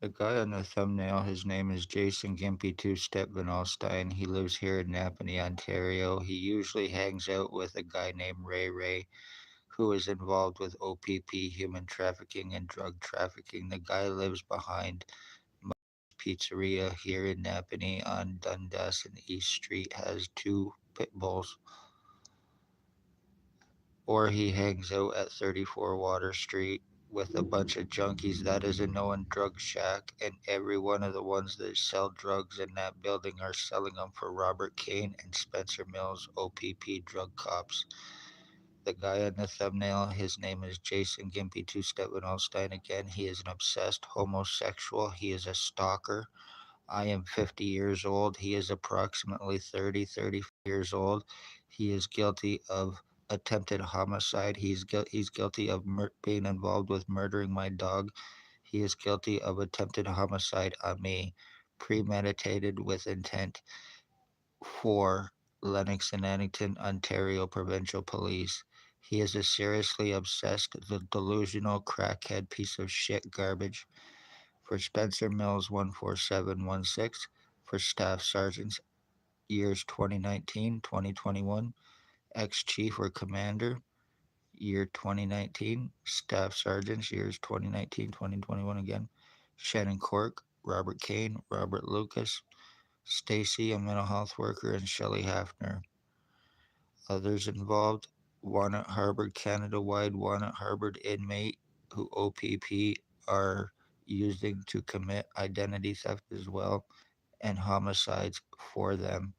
The guy on the thumbnail, his name is Jason Gimpy Two-Step Van Alstyne. He lives here in Napanee, Ontario. He usually hangs out with a guy named Ray Ray, who is involved with OPP, human trafficking, and drug trafficking. The guy lives behind Pizzeria here in Napanee on Dundas and East Street, has two pit bulls. Or he hangs out at 34 Water Street with a bunch of junkies. That is a known drug shack, and every one of the ones that sell drugs in that building are selling them for Robert Kane and Spencer Mills, OPP drug cops. The guy on the thumbnail, his name is Jason Gimpy Two-Step Alstein. Again, he is an obsessed homosexual. He is a stalker. I am 50 years old. He is approximately 30 years old. He is guilty of attempted homicide. He's guilty of being involved with murdering my dog. He is guilty of attempted homicide on me, premeditated with intent for Lennox and Addington, Ontario Provincial Police. He is a seriously obsessed, delusional, crackhead piece of shit garbage. For Spencer Mills 14716, for Staff Sergeants, years 2019, 2021, ex-chief or commander, year 2019, Staff Sergeants, years 2019, 2021 again, Shannon Cork, Robert Kane, Robert Lucas, Stacy, a mental health worker, and Shelley Hafner. Others involved, Walnut Harbor, Canada-wide Walnut Harbor inmate who OPP are using to commit identity theft as well, and homicides for them.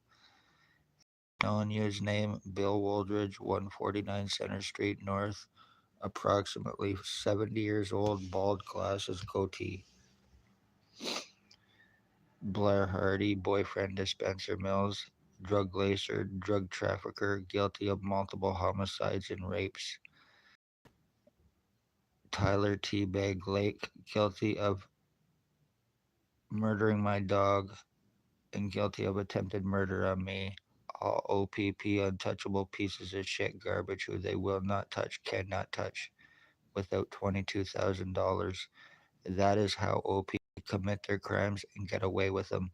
Known use name, Bill Woldridge, 149 Center Street North, approximately 70 years old, bald glasses, goatee. Blair Hardy, boyfriend of Spencer Mills, drug lacer, drug trafficker, guilty of multiple homicides and rapes. Tyler T. Bag Lake, guilty of murdering my dog and guilty of attempted murder on me. All OPP untouchable pieces of shit garbage who they will not touch, cannot touch without $22,000. That is how OPP commit their crimes and get away with them,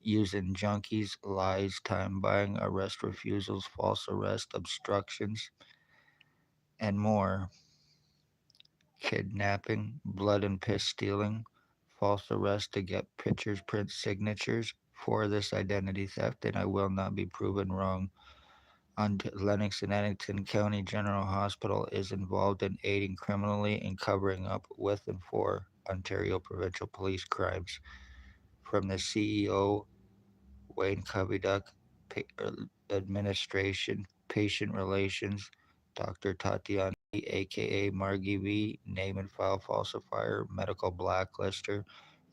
using junkies, lies, time buying, arrest refusals, false arrest, obstructions, and more. Kidnapping, blood and piss stealing, false arrest to get pictures, print signatures for this identity theft, and I will not be proven wrong. Lennox and Addington County General Hospital is involved in aiding criminally and covering up with and for Ontario Provincial Police crimes. From the CEO, Wayne Coviduck, Administration, Patient Relations, Dr. Tatiana, aka Margie V, name and file falsifier, medical blacklister,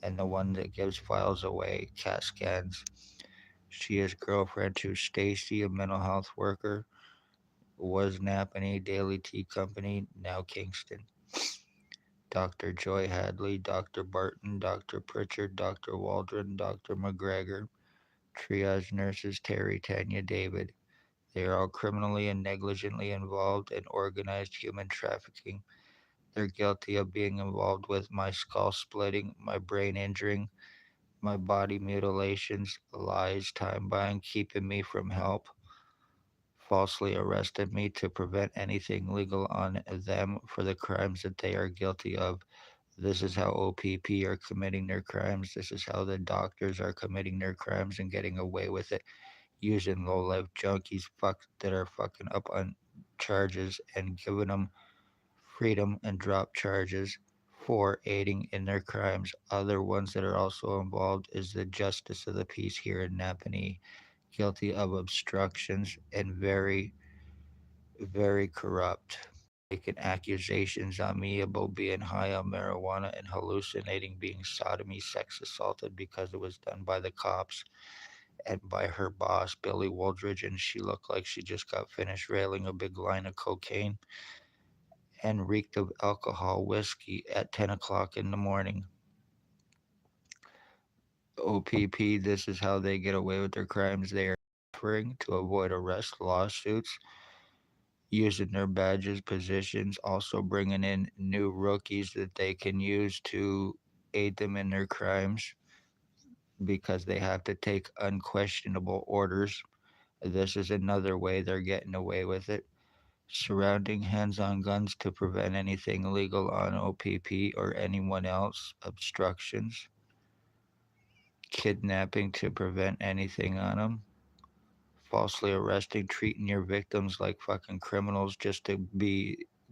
and the one that gives files away, CAT scans. She is girlfriend to Stacy, a mental health worker, was Napanee Daily Tea Company, now Kingston. Dr. Joy Hadley, Dr. Barton, Dr. Pritchard, Dr. Waldron, Dr. McGregor, triage nurses Terry, Tanya, David. They are all criminally and negligently involved in organized human trafficking. They're guilty of being involved with my skull splitting, my brain injuring, my body mutilations, lies, time buying, keeping me from help, falsely arrested me to prevent anything legal on them for the crimes that they are guilty of. This is how OPP are committing their crimes. This is how the doctors are committing their crimes and getting away with it, using low-life junkies that are fucking up on charges and giving them freedom and drop charges for aiding in their crimes. Other ones that are also involved is the Justice of the Peace here in Napanee, guilty of obstructions and very, very corrupt. Making accusations on me about being high on marijuana and hallucinating being sodomy sex assaulted because it was done by the cops and by her boss, Billy Waldridge, and she looked like she just got finished railing a big line of cocaine and reeked of alcohol whiskey at 10 o'clock in the morning. OPP, this is how they get away with their crimes. They are offering to avoid arrest lawsuits, using their badges, positions, also bringing in new rookies that they can use to aid them in their crimes because they have to take unquestionable orders. This is another way they're getting away with it. Surrounding hands on guns to prevent anything illegal on OPP or anyone else, obstructions, kidnapping to prevent anything on them, falsely arresting, treating your victims like fucking criminals just to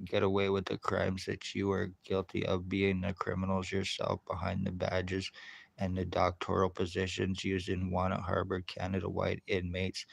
get away with the crimes that you are guilty of, being the criminals yourself behind the badges and the doctoral positions, using Wanna Harbor Canada white inmates,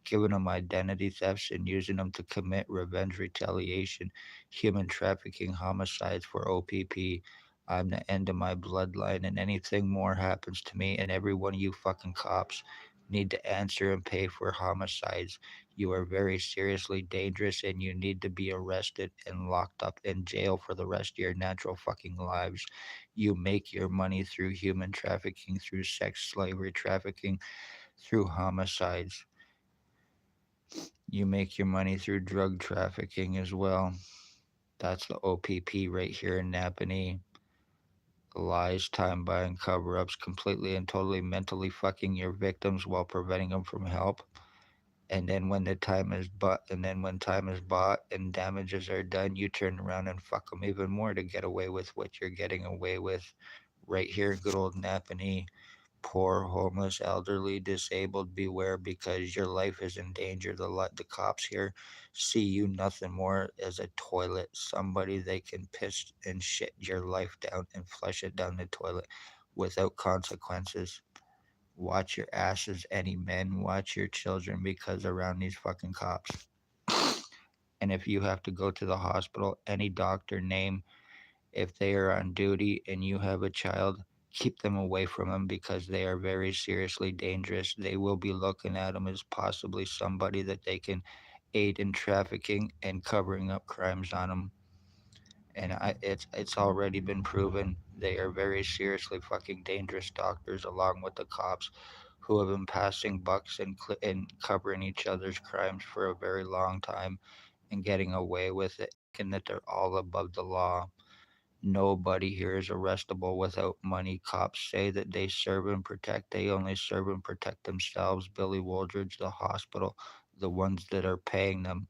giving them identity thefts and using them to commit revenge, retaliation, human trafficking, homicides for OPP. I'm the end of my bloodline, and anything more happens to me, and every one of you fucking cops need to answer and pay for homicides. You are very seriously dangerous, and you need to be arrested and locked up in jail for the rest of your natural fucking lives. You make your money through human trafficking, through sex slavery trafficking, through homicides. You make your money through drug trafficking as well. That's the OPP right here in Napanee. Lies, time buying, cover ups, completely and totally mentally fucking your victims while preventing them from help. And then when the time is when time is bought and damages are done, you turn around and fuck them even more to get away with what you're getting away with right here in good old Napanee. Poor, homeless, elderly, disabled, beware because your life is in danger. The cops here see you nothing more as a toilet, somebody they can piss and shit your life down and flush it down the toilet without consequences. Watch your asses, any men. Watch your children because around these fucking cops. And if you have to go to the hospital, any doctor name, if they are on duty and you have a child, keep them away from them because they are very seriously dangerous. They will be looking at them as possibly somebody that they can aid in trafficking and covering up crimes on them. And it's already been proven they are very seriously fucking dangerous doctors, along with the cops who have been passing bucks and covering each other's crimes for a very long time and getting away with it, thinking that they're all above the law. Nobody here is arrestable without money. Cops say that they serve and protect. They only serve and protect themselves. Billy Wooldridge, the hospital, the ones that are paying them.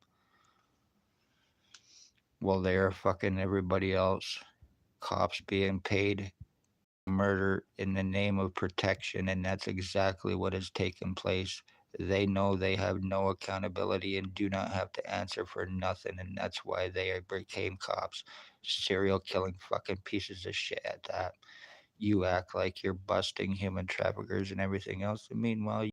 Well, they are fucking everybody else. Cops being paid murder in the name of protection, and that's exactly what has taken place. They know they have no accountability and do not have to answer for nothing, and that's why they became cops. Serial killing fucking pieces of shit at that. You act like you're busting human traffickers and everything else, and meanwhile,